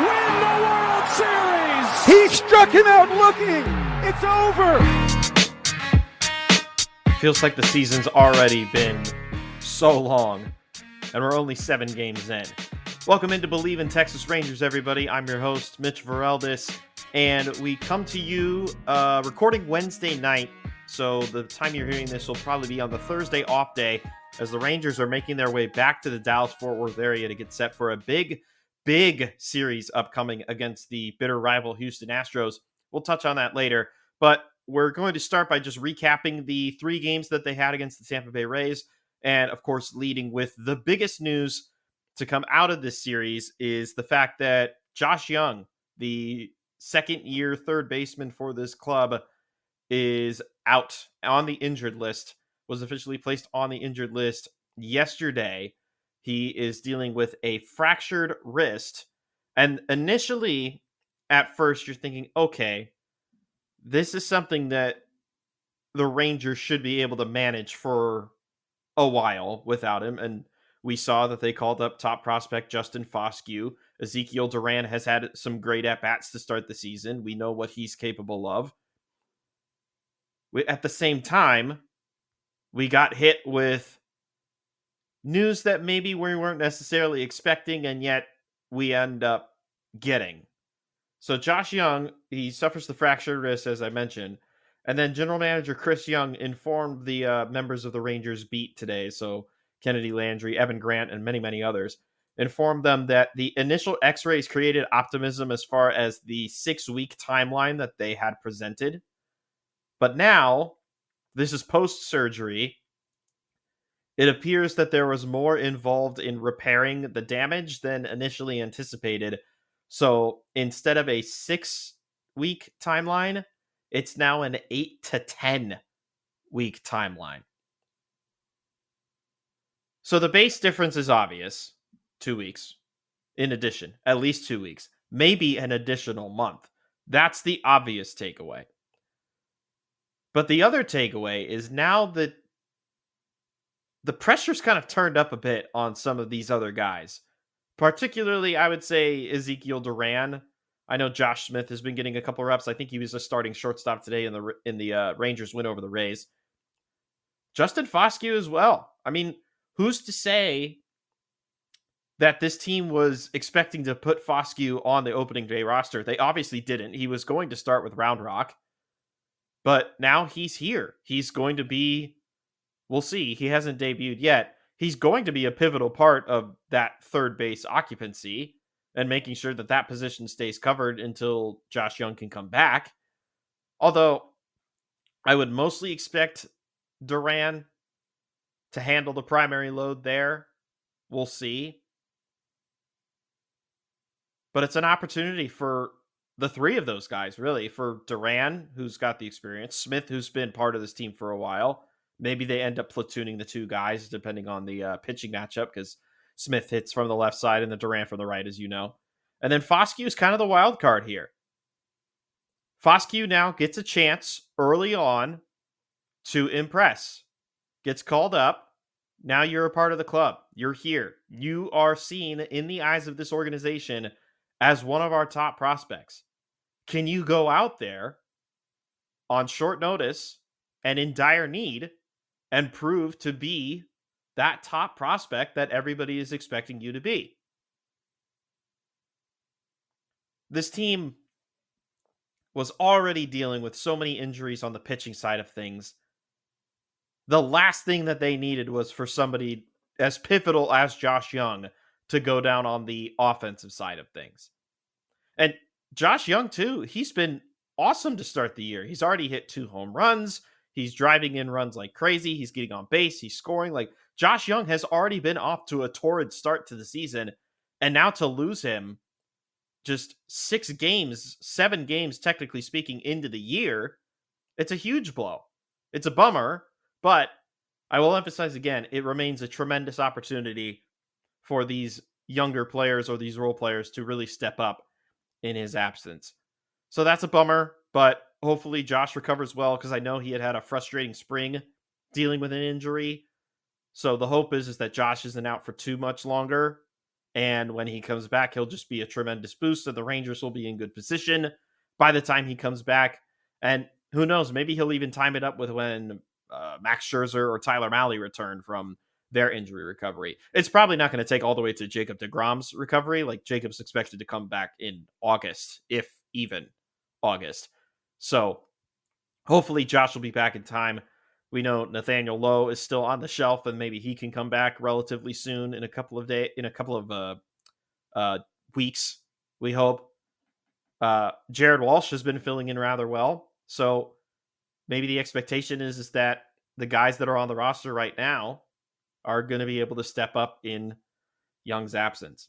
win the World Series. He struck him out looking. It's over. Feels like the season's already been so long, and we're only 7 games in. Welcome into Bleav in Texas Rangers, everybody. I'm your host, Mitch Vareldis, and we come to you recording Wednesday night. So the time you're hearing this will probably be on the Thursday off day, as the Rangers are making their way back to the Dallas-Fort Worth area to get set for a big series upcoming against the bitter rival Houston Astros. We'll touch on that later, but we're going to start by just recapping the 3 games that they had against the Tampa Bay Rays. And of course, leading with the biggest news to come out of this series is the fact that Josh Jung, the second-year third baseman for this club, is out on the injured list, was officially placed on the injured list yesterday. He is dealing with a fractured wrist. And initially, at first, you're thinking, okay, this is something that the Rangers should be able to manage for a while without him. And we saw that they called up top prospect Justin Foscue. Ezekiel Duran has had some great at-bats to start the season. We know what he's capable of. At the same time, we got hit with news that maybe we weren't necessarily expecting, and yet we end up getting. So Josh Jung, he suffers the fractured wrist, as I mentioned. And then general manager Chris Young informed the members of the Rangers beat today, so Kennedy Landry, Evan Grant, and many, many others, informed them that the initial x-rays created optimism as far as the 6-week timeline that they had presented. But now, this is post-surgery. It appears that there was more involved in repairing the damage than initially anticipated. So instead of a 6-week timeline, it's now an 8 to 10-week timeline. So the base difference is obvious. 2 weeks. In addition, at least 2 weeks. Maybe an additional month. That's the obvious takeaway. But the other takeaway is now that the pressure's kind of turned up a bit on some of these other guys. Particularly, I would say Ezekiel Duran. I know Josh Smith has been getting a couple reps. I think he was a starting shortstop today in the Rangers win over the Rays. Justin Foscue as well. I mean, who's to say that this team was expecting to put Foscue on the opening day roster? They obviously didn't. He was going to start with Round Rock. But now he's here. He's going to be, we'll see, he hasn't debuted yet. He's going to be a pivotal part of that third base occupancy and making sure that that position stays covered until Josh Jung can come back. Although I would mostly expect Duran to handle the primary load there. We'll see. But it's an opportunity for the 3 of those guys, really. For Duran, who's got the experience. Smith, who's been part of this team for a while. Maybe they end up platooning the 2 guys, depending on the pitching matchup, because Smith hits from the left side and the Duran from the right, as you know. And then Foscue is kind of the wild card here. Foscue now gets a chance early on to impress. Gets called up. Now you're a part of the club. You're here. You are seen in the eyes of this organization as one of our top prospects. Can you go out there on short notice and in dire need and prove to be that top prospect that everybody is expecting you to be? This team was already dealing with so many injuries on the pitching side of things. The last thing that they needed was for somebody as pivotal as Josh Jung to go down on the offensive side of things. And Josh Jung, too, he's been awesome to start the year. He's already hit 2 home runs. He's driving in runs like crazy. He's getting on base. He's scoring. Like, Josh Jung has already been off to a torrid start to the season. And now to lose him just 7 games, technically speaking, into the year, it's a huge blow. It's a bummer, but I will emphasize again, it remains a tremendous opportunity for these younger players or these role players to really step up in his absence. So that's a bummer, but hopefully Josh recovers well, because I know he had a frustrating spring dealing with an injury. So the hope is that Josh isn't out for too much longer. And when he comes back, he'll just be a tremendous boost, and the Rangers will be in good position by the time he comes back. And who knows, maybe he'll even time it up with when Max Scherzer or Tyler Mahle return from their injury recovery. It's probably not going to take all the way to Jacob deGrom's recovery. Like, Jacob's expected to come back in August, if even August. So hopefully Josh will be back in time. We know Nathaniel Lowe is still on the shelf, and maybe he can come back relatively soon in a couple of weeks, we hope. Jared Walsh has been filling in rather well. So maybe the expectation is that the guys that are on the roster right now are going to be able to step up in Jung's absence.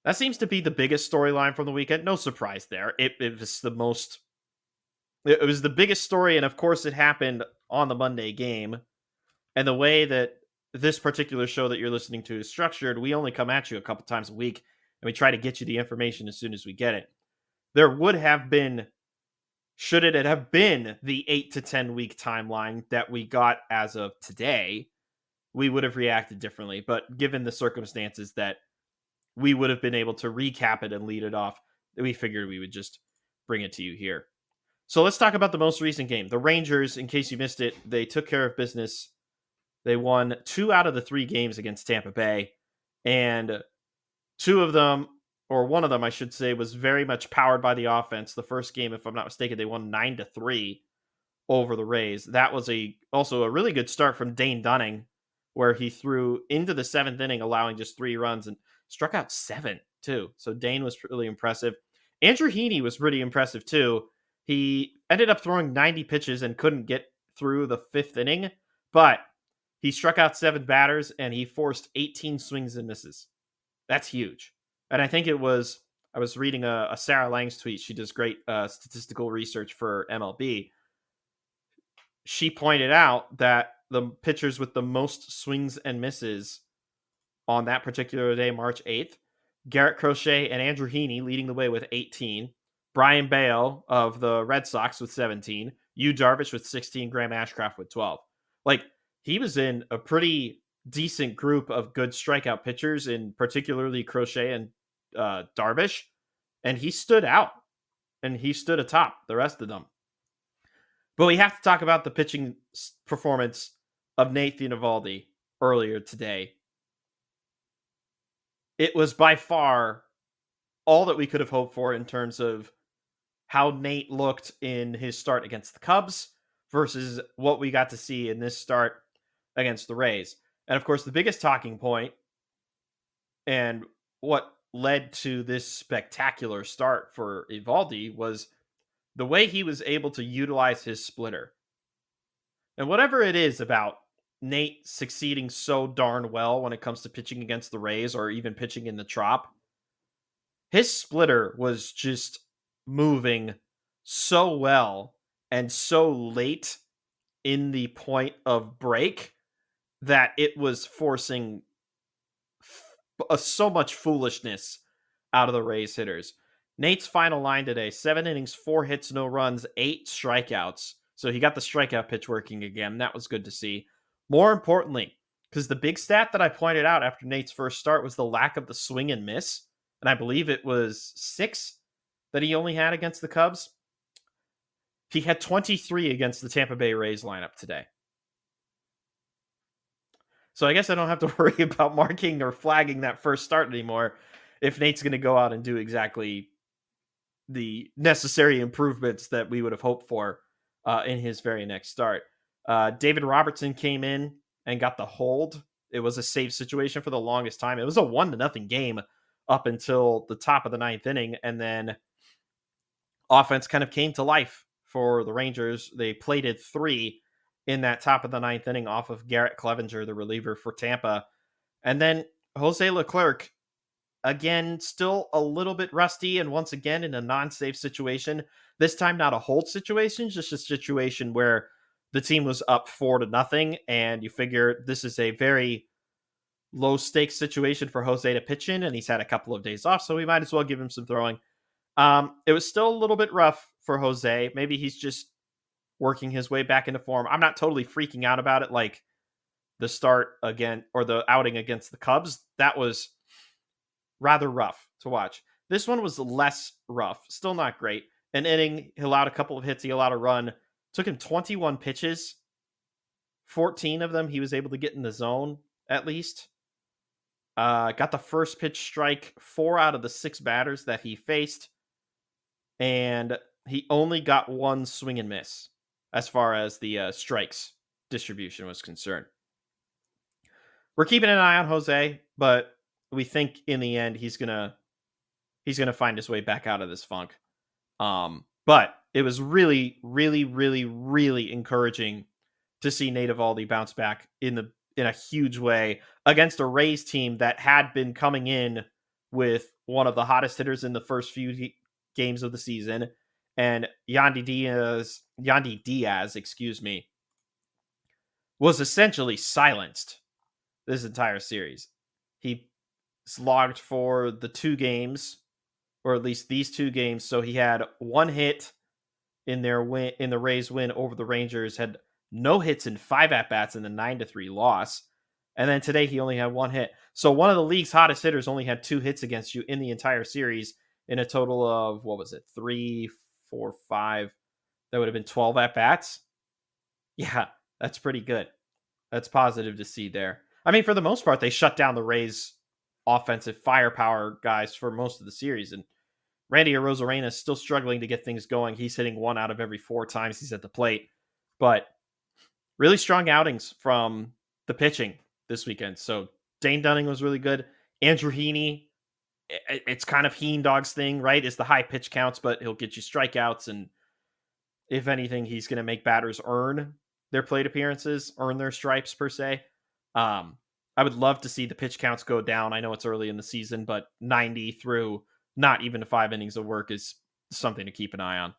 That seems to be the biggest storyline from the weekend. No surprise there. It was the biggest story, and of course it happened on the Monday game. And the way that this particular show that you're listening to is structured, we only come at you a couple times a week, and we try to get you the information as soon as we get it. There would have been, should it have been the 8 to 10 week timeline that we got as of today, we would have reacted differently. But given the circumstances that we would have been able to recap it and lead it off, we figured we would just bring it to you here. So let's talk about the most recent game. The Rangers, in case you missed it, they took care of business. They won 2 out of the 3 games against Tampa Bay. And 2 of them, or one of them, I should say, was very much powered by the offense. The first game, if I'm not mistaken, they won 9-3 over the Rays. That was also a really good start from Dane Dunning, where he threw into the 7th inning, allowing just 3 runs and struck out 7 too. So Dane was really impressive. Andrew Heaney was pretty impressive too. He ended up throwing 90 pitches and couldn't get through the 5th inning, but he struck out 7 batters and he forced 18 swings and misses. That's huge. And I think I was reading a Sarah Lang's tweet. She does great statistical research for MLB. She pointed out that the pitchers with the most swings and misses on that particular day, March 8th, Garrett Crochet and Andrew Heaney leading the way with 18, Brian Bayo of the Red Sox with 17, Yu Darvish with 16, Graham Ashcraft with 12. Like, he was in a pretty decent group of good strikeout pitchers, in particularly Crochet and Darvish, and he stood out, and he stood atop the rest of them. But we have to talk about the pitching performance of Nathan Eovaldi earlier today. It was by far all that we could have hoped for in terms of how Nate looked in his start against the Cubs versus what we got to see in this start against the Rays. And of course, the biggest talking point and what led to this spectacular start for Eovaldi was the way he was able to utilize his splitter. And whatever it is about Nate succeeding so darn well when it comes to pitching against the Rays or even pitching in the Trop, his splitter was just moving so well and so late in the point of break that it was forcing so much foolishness out of the Rays hitters. Nate's final line today, 7 innings, 4 hits, no runs, 8 strikeouts. So he got the strikeout pitch working again. That was good to see. More importantly, because the big stat that I pointed out after Nate's first start was the lack of the swing and miss. And I believe it was 6 that he only had against the Cubs. He had 23 against the Tampa Bay Rays lineup today. So I guess I don't have to worry about marking or flagging that first start anymore if Nate's going to go out and do exactly the necessary improvements that we would have hoped for in his very next start. David Robertson came in and got the hold. It was a safe situation for the longest time. It was a 1-0 game up until the top of the 9th inning, and then offense kind of came to life for the Rangers. They plated 3 in that top of the 9th inning off of Garrett Clevenger, the reliever for Tampa. And then Jose Leclerc, again, still a little bit rusty, and once again in a non-safe situation. This time not a hold situation, just a situation where the team was up 4-0, and you figure this is a very low-stakes situation for Jose to pitch in, and he's had a couple of days off, so we might as well give him some throwing. It was still a little bit rough for Jose. Maybe he's just working his way back into form. I'm not totally freaking out about it like the start again or the outing against the Cubs. That was rather rough to watch. This one was less rough, still not great. An inning, he allowed a couple of hits, he allowed a run. Took him 21 pitches. 14 of them he was able to get in the zone at least. Got the first pitch strike 4 out of the 6 batters that he faced. And he only got 1 swing and miss as far as the strikes distribution was concerned. We're keeping an eye on Jose, but we think in the end he's gonna find his way back out of this funk. But it was really, really, really, really encouraging to see Nate Eovaldi bounce back in a huge way against a Rays team that had been coming in with one of the hottest hitters in the first few games of the season, and Yandy Diaz, was essentially silenced this entire series. He logged for the 2 games, or at least these 2 games. So he had 1 hit in the Rays win over the Rangers, had no hits in 5 at-bats in the 9-3 loss. And then today he only had 1 hit. So one of the league's hottest hitters only had 2 hits against you in the entire series in a total of, 3, 4, 5. That would have been 12 at-bats. Yeah, that's pretty good. That's positive to see there. I mean, for the most part, they shut down the Rays' offensive firepower guys for most of the series. And Randy Arozarena is still struggling to get things going. He's hitting 1 out of every 4 times he's at the plate. But really strong outings from the pitching this weekend. So Dane Dunning was really good. Andrew Heaney, it's kind of Heen Dog's thing, right? It's the high pitch counts, but he'll get you strikeouts. And if anything, he's going to make batters earn their plate appearances, earn their stripes per se. I would love to see the pitch counts go down. I know it's early in the season, but 90 through not even 5 innings of work is something to keep an eye on.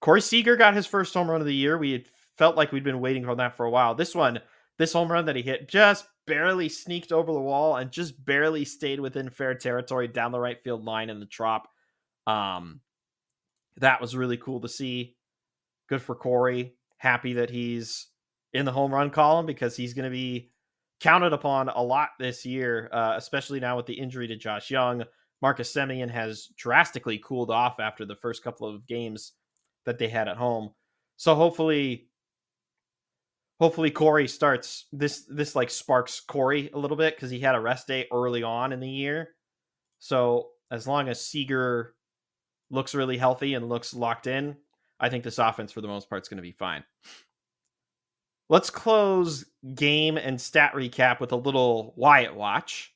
Corey Seager got his first home run of the year. We had felt like we'd been waiting for that for a while. This home run that he hit just barely sneaked over the wall and just barely stayed within fair territory down the right field line in the Trop. That was really cool to see. Good for Corey. Happy that he's in the home run column because he's going to be counted upon a lot this year, especially now with the injury to Josh Jung. Marcus Semien has drastically cooled off after the first couple of games that they had at home. So hopefully Corey starts this like sparks Corey a little bit because he had a rest day early on in the year. So as long as Seager looks really healthy and looks locked in, I think this offense for the most part is going to be fine. Let's close game and stat recap with a little Wyatt watch.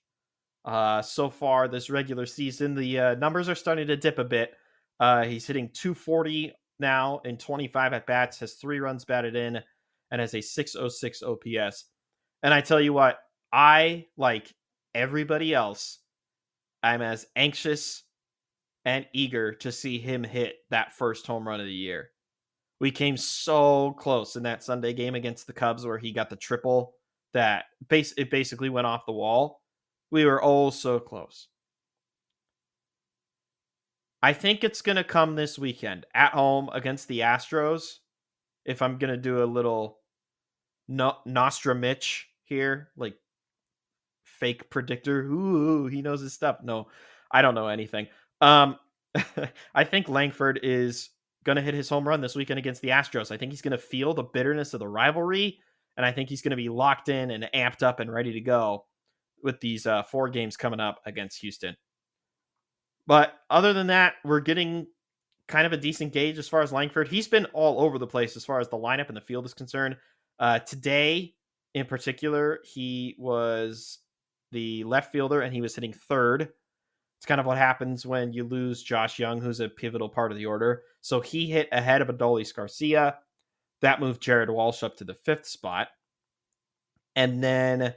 So far this regular season, the numbers are starting to dip a bit. He's hitting .240 now in 25 at-bats, has 3 runs batted in, and has a .606 OPS. And I tell you what, I, like everybody else, I'm as anxious and eager to see him hit that first home run of the year. We came so close in that Sunday game against the Cubs where he got the triple that it basically went off the wall. We were oh so close. I think it's going to come this weekend at home against the Astros. If I'm going to do a little Nostra Mitch here, like fake predictor. Ooh, he knows his stuff. No, I don't know anything. I think Langford is going to hit his home run this weekend against the Astros. I think he's going to feel the bitterness of the rivalry, and I think he's going to be locked in and amped up and ready to go with these 4 games coming up against Houston. But other than that, we're getting kind of a decent gauge as far as Langford. He's been all over the place as far as the lineup and the field is concerned. Today, in particular, he was the left fielder, and he was hitting third. It's kind of what happens when you lose Josh Jung, who's a pivotal part of the order. So he hit ahead of Adolis Garcia. That moved Jared Walsh up to the 5th spot. And then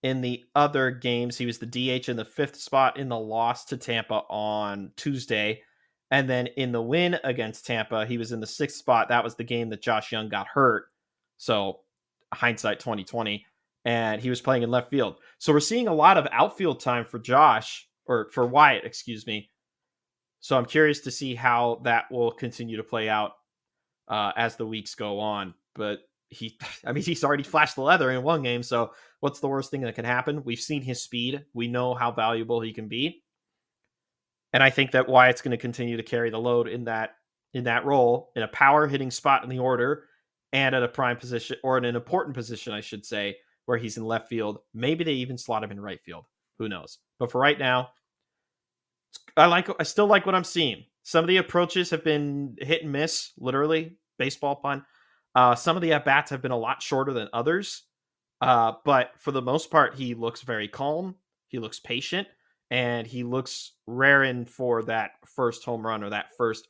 in the other games, he was the DH in the 5th spot in the loss to Tampa on Tuesday. And then in the win against Tampa, he was in the 6th spot. That was the game that Josh Jung got hurt. So hindsight 2020. And he was playing in left field. So we're seeing a lot of outfield time for for Wyatt, excuse me. So I'm curious to see how that will continue to play out as the weeks go on. But he's already flashed the leather in one game. So what's the worst thing that can happen? We've seen his speed. We know how valuable he can be. And I think that Wyatt's going to continue to carry the load in that role, in a power hitting spot in the order, and at a prime position, or in an important position, I should say, where he's in left field. Maybe they even slot him in right field. Who knows? But for right now, I still like what I'm seeing. Some of the approaches have been hit and miss, literally, baseball pun. Some of the at-bats have been a lot shorter than others. But for the most part, he looks very calm. He looks patient. And he looks raring for that first home run or that first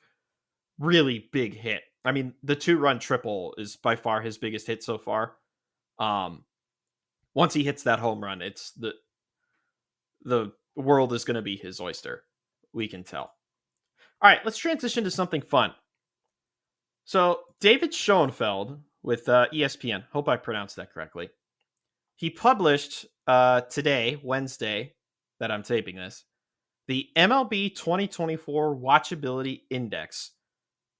really big hit. I mean, the 2-run triple is by far his biggest hit so far. Once he hits that home run, it's the world is going to be his oyster. We can tell. All right, let's transition to something fun. So David Schoenfeld with ESPN, hope I pronounced that correctly. He published today, Wednesday, that I'm taping this, the MLB 2024 Watchability Index,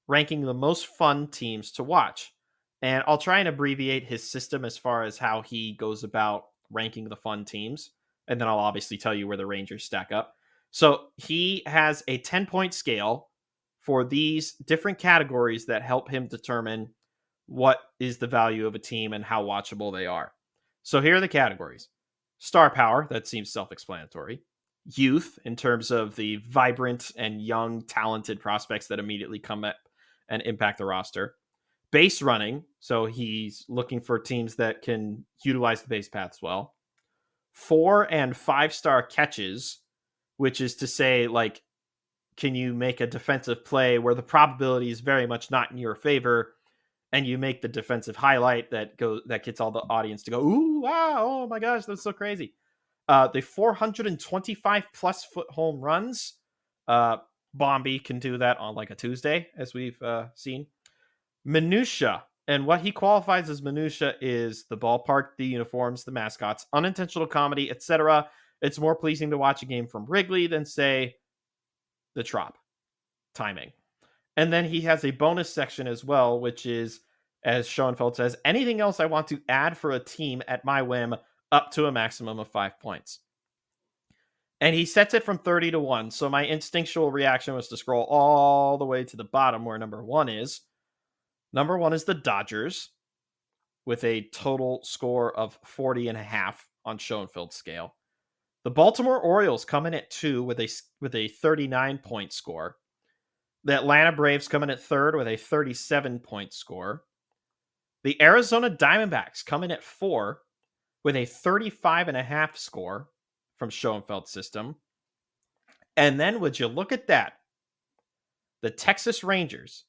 ranking the most fun teams to watch. And I'll try and abbreviate his system as far as how he goes about ranking the fun teams. And then I'll obviously tell you where the Rangers stack up. So he has a 10-point scale for these different categories that help him determine what is the value of a team and how watchable they are. So here are the categories. Star power, that seems self-explanatory. Youth, in terms of the vibrant and young, talented prospects that immediately come up and impact the roster. Base running, so he's looking for teams that can utilize the base paths well. 4- and 5-star catches, which is to say, like, can you make a defensive play where the probability is very much not in your favor, and you make the defensive highlight that gets all the audience to go, ooh, wow, oh my gosh, that's so crazy. The 425 plus foot home runs. Bombi can do that on like a Tuesday, as we've seen. Minutia, and what he qualifies as minutia is the ballpark, the uniforms, the mascots, unintentional comedy, etc. It's more pleasing to watch a game from Wrigley than, say, the Trop. Timing. And then he has a bonus section as well, which is, as Schoenfeld says, anything else I want to add for a team at my whim, up to a maximum of 5 points. And he sets it from 30 to 1. So my instinctual reaction was to scroll all the way to the bottom where number 1 is. Number 1 is the Dodgers with a total score of 40.5 on Schoenfeld's scale. The Baltimore Orioles come in at 2 with a 39-point score. The Atlanta Braves come in at 3rd with a 37-point score. The Arizona Diamondbacks come in at 4 with a 35.5 score from Schoenfeld's system. And then would you look at that? The Texas Rangers,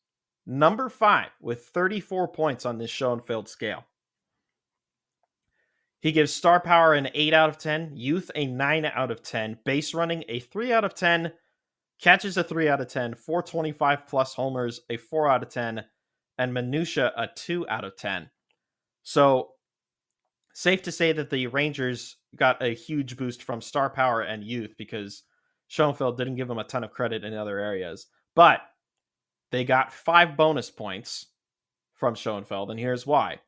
number 5 with 34 points on this Schoenfeld scale. He gives star power an 8 out of 10, youth a 9 out of 10, base running a 3 out of 10, catches a 3 out of 10, 425 plus homers a 4 out of 10, and minutia a 2 out of 10. So safe to say that the Rangers got a huge boost from star power and youth, because Schoenfeld didn't give them a ton of credit in other areas. But they got 5 bonus points from Schoenfeld, and here's why.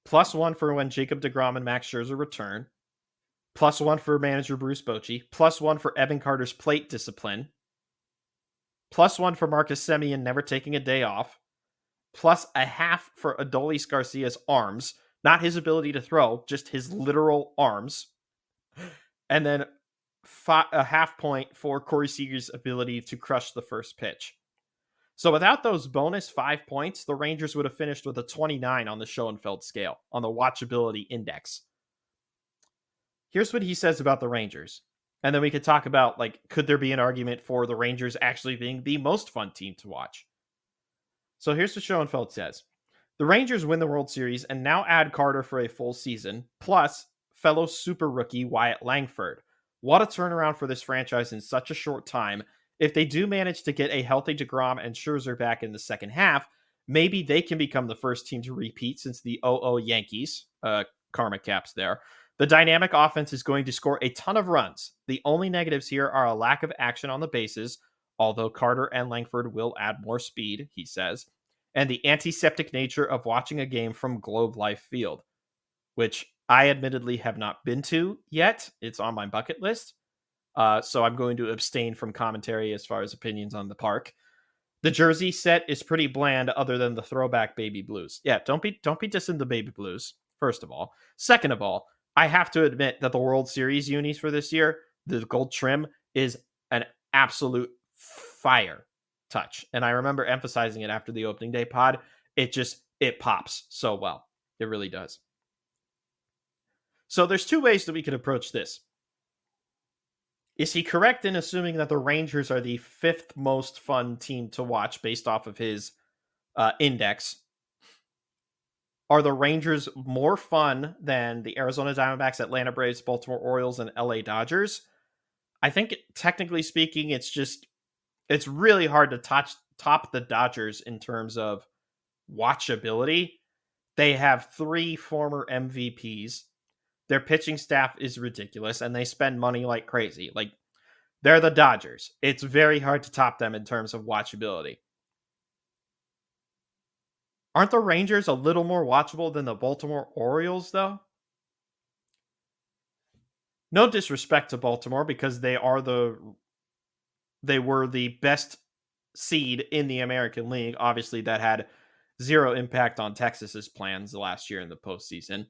+1 for when Jacob deGrom and Max Scherzer return. +1 for manager Bruce Bochy. +1 for Evan Carter's plate discipline. +1 for Marcus Semien never taking a day off. +0.5 for Adolis Garcia's arms. Not his ability to throw, just his literal arms. And then a 0.5 point for Corey Seager's ability to crush the first pitch. So without those bonus 5 points, the Rangers would have finished with a 29 on the Schoenfeld scale, on the watchability index. Here's what he says about the Rangers. And then we could talk about, like, could there be an argument for the Rangers actually being the most fun team to watch? So here's what Schoenfeld says. The Rangers win the World Series and now add Carter for a full season, plus fellow super rookie Wyatt Langford. What a turnaround for this franchise in such a short time. If they do manage to get a healthy deGrom and Scherzer back in the second half, maybe they can become the first team to repeat since the 00 Yankees, karma caps there. The dynamic offense is going to score a ton of runs. The only negatives here are a lack of action on the bases, although Carter and Langford will add more speed, he says, and the antiseptic nature of watching a game from Globe Life Field, which I admittedly have not been to yet. It's on my bucket list. So I'm going to abstain from commentary as far as opinions on the park. The jersey set is pretty bland other than the throwback baby blues. Yeah, don't be dissing the baby blues, first of all. Second of all, I have to admit that the World Series unis for this year, the gold trim, is an absolute fire touch. And I remember emphasizing it after the opening day pod. It pops so well. It really does. So there's two ways that we could approach this. Is he correct in assuming that the Rangers are the fifth most fun team to watch based off of his index? Are the Rangers more fun than the Arizona Diamondbacks, Atlanta Braves, Baltimore Orioles, and LA Dodgers? I think, technically speaking, it's really hard to top the Dodgers in terms of watchability. They have 3 former MVPs. Their pitching staff is ridiculous, and they spend money like crazy. Like, they're the Dodgers. It's very hard to top them in terms of watchability. Aren't the Rangers a little more watchable than the Baltimore Orioles, though? No disrespect to Baltimore, because they were the best seed in the American League. Obviously, that had zero impact on Texas's plans last year in the postseason.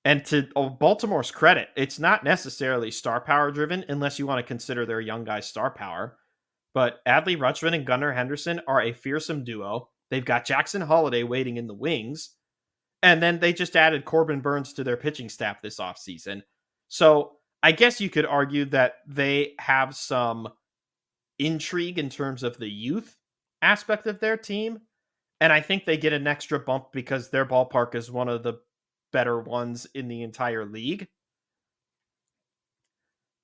And to Baltimore's credit, it's not necessarily star power driven unless you want to consider their young guys star power. But Adley Rutschman and Gunnar Henderson are a fearsome duo. They've got Jackson Holliday waiting in the wings. And then they just added Corbin Burns to their pitching staff this offseason. So I guess you could argue that they have some intrigue in terms of the youth aspect of their team. And I think they get an extra bump because their ballpark is one of the better ones in the entire league.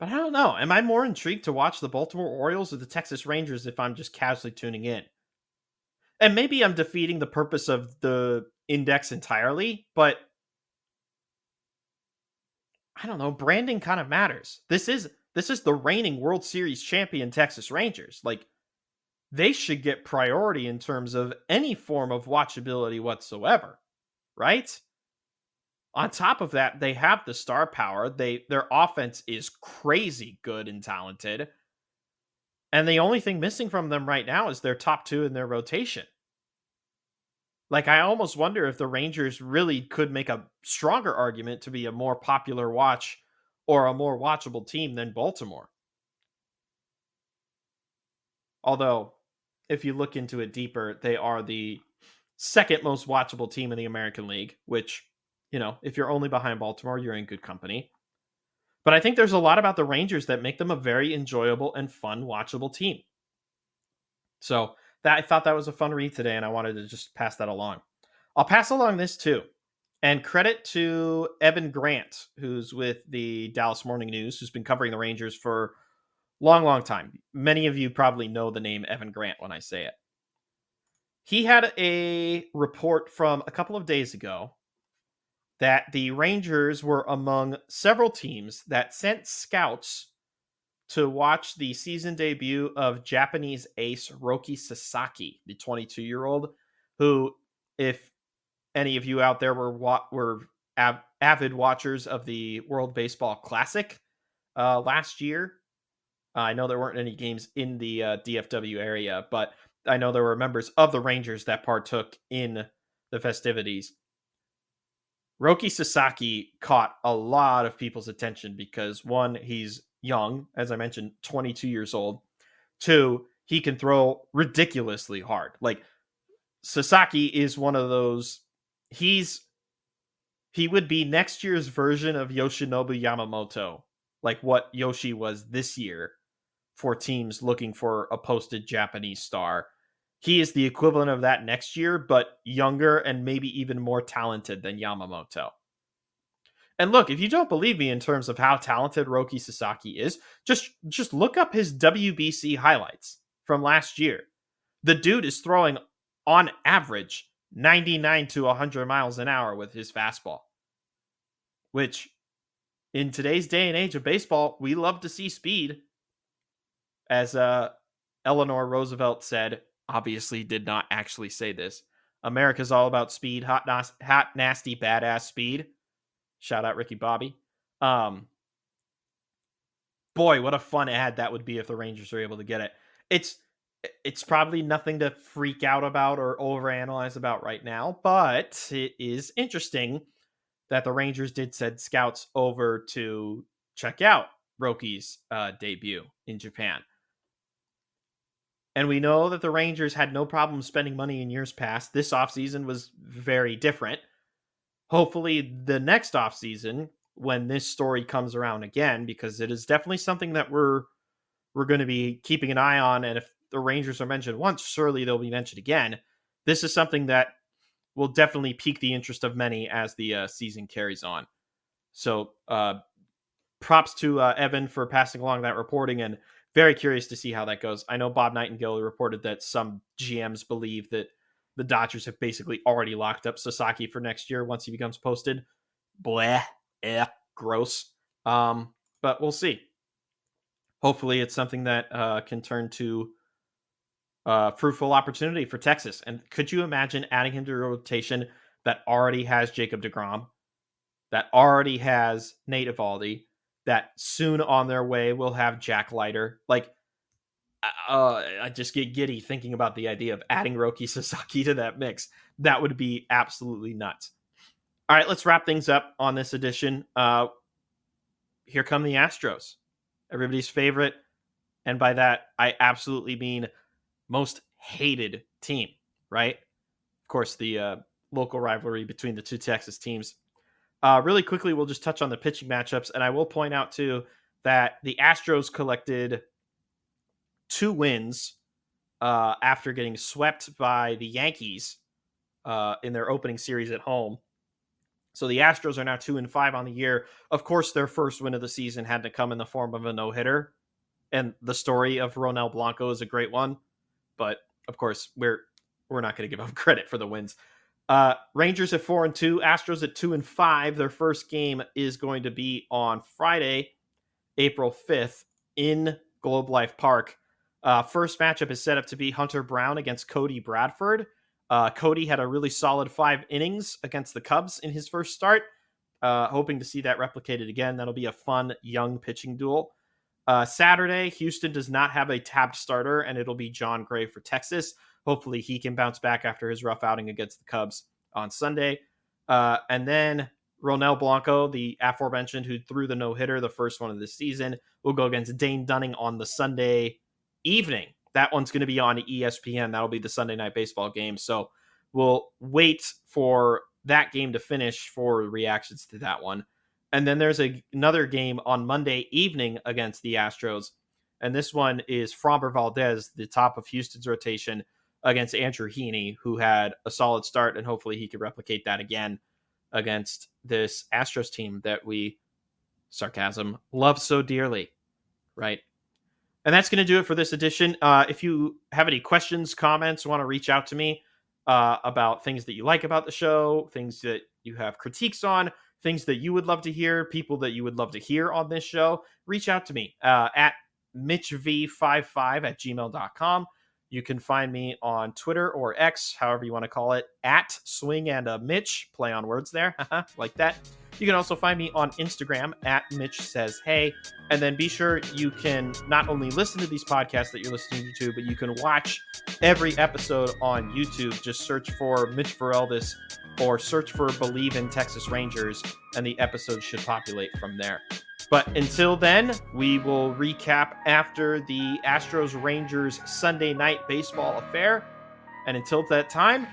But I don't know. Am I more intrigued to watch the Baltimore Orioles or the Texas Rangers if I'm just casually tuning in? And maybe I'm defeating the purpose of the index entirely, but I don't know. Branding kind of matters. This is the reigning World Series champion Texas Rangers. Like, they should get priority in terms of any form of watchability whatsoever, right? On top of that, they have the star power. Their offense is crazy good and talented. And the only thing missing from them right now is their top 2 in their rotation. Like, I almost wonder if the Rangers really could make a stronger argument to be a more popular watch or a more watchable team than Baltimore. Although, if you look into it deeper, they are the second most watchable team in the American League, which, if you're only behind Baltimore, you're in good company. But I think there's a lot about the Rangers that make them a very enjoyable and fun, watchable team. So I thought that was a fun read today, and I wanted to just pass that along. I'll pass along this too. And credit to Evan Grant, who's with the Dallas Morning News, who's been covering the Rangers for a long, long time. Many of you probably know the name Evan Grant when I say it. He had a report from a couple of days ago that the Rangers were among several teams that sent scouts to watch the season debut of Japanese ace Roki Sasaki, the 22-year-old, who, if any of you out there were avid watchers of the World Baseball Classic last year, I know there weren't any games in the DFW area, but I know there were members of the Rangers that partook in the festivities. Roki Sasaki caught a lot of people's attention because, one, he's young, as I mentioned, 22 years old. 2, he can throw ridiculously hard. Like, Sasaki is one of those, he would be next year's version of Yoshinobu Yamamoto, like what Yoshi was this year for teams looking for a posted Japanese star. He is the equivalent of that next year, but younger and maybe even more talented than Yamamoto. And look, if you don't believe me in terms of how talented Roki Sasaki is, just look up his WBC highlights from last year. The dude is throwing, on average, 99 to 100 miles an hour with his fastball. Which, in today's day and age of baseball, we love to see speed. As Eleanor Roosevelt said, obviously did not actually say this, America's all about speed, hot, nasty, badass speed. Shout out Ricky Bobby. Boy, what a fun ad that would be if the Rangers were able to get it. It's probably nothing to freak out about or overanalyze about right now, but it is interesting that the Rangers did send scouts over to check out Roki's debut in Japan. And we know that the Rangers had no problem spending money in years past. This offseason was very different. Hopefully the next offseason, when this story comes around again, because it is definitely something that we're going to be keeping an eye on. And if the Rangers are mentioned once, surely they'll be mentioned again. This is something that will definitely pique the interest of many as the season carries on. So props to Evan for passing along that reporting, and very curious to see how that goes. I know Bob Nightingale reported that some GMs believe that the Dodgers have basically already locked up Sasaki for next year once he becomes posted. Bleh. Gross. But we'll see. Hopefully it's something that can turn to fruitful opportunity for Texas. And could you imagine adding him to a rotation that already has Jacob deGrom, that already has Nate Eovaldi, that soon on their way will have Jack Leiter? Like, I just get giddy thinking about the idea of adding Roki Sasaki to that mix. That would be absolutely nuts. All right, let's wrap things up on this edition. Here come the Astros, everybody's favorite. And by that, I absolutely mean most hated team, right? Of course, the local rivalry between the two Texas teams. Really quickly, we'll just touch on the pitching matchups. And I will point out, too, that the Astros collected 2 wins after getting swept by the Yankees in their opening series at home. So the Astros are now 2-5 on the year. Of course, their first win of the season had to come in the form of a no-hitter. And the story of Ronel Blanco is a great one. But, of course, we're not going to give them credit for the wins. Rangers at 4-2, Astros at 2-5. Their first game is going to be on Friday, April 5th in Globe Life Park. First matchup is set up to be Hunter Brown against Cody Bradford. Cody had a really solid 5 innings against the Cubs in his first start. Hoping to see that replicated again. That'll be a fun, young pitching duel. Saturday, Houston does not have a tabbed starter, and it'll be John Gray for Texas. Hopefully he can bounce back after his rough outing against the Cubs on Sunday. And then Ronel Blanco, the aforementioned, who threw the no-hitter, the first one of the season, will go against Dane Dunning on the Sunday evening. That one's going to be on ESPN. That'll be the Sunday Night Baseball game. So we'll wait for that game to finish for reactions to that one. And then there's another game on Monday evening against the Astros. And this one is Framber Valdez, the top of Houston's rotation, against Andrew Heaney, who had a solid start, and hopefully he can replicate that again against this Astros team that we, sarcasm, love so dearly, right? And that's going to do it for this edition. If you have any questions, comments, want to reach out to me about things that you like about the show, things that you have critiques on, things that you would love to hear, people that you would love to hear on this show, reach out to me at mitchv55@gmail.com. You can find me on Twitter or X, however you want to call it, at Swing and a Mitch. Play on words there, like that. You can also find me on Instagram at Mitch Says Hey. And then be sure you can not only listen to these podcasts that you're listening to, but you can watch every episode on YouTube. Just search for Mitch Vareldis or search for Bleav in Texas Rangers, and the episodes should populate from there. But until then, we will recap after the Astros-Rangers Sunday night baseball affair. And until that time,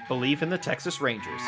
Bleav in the Texas Rangers.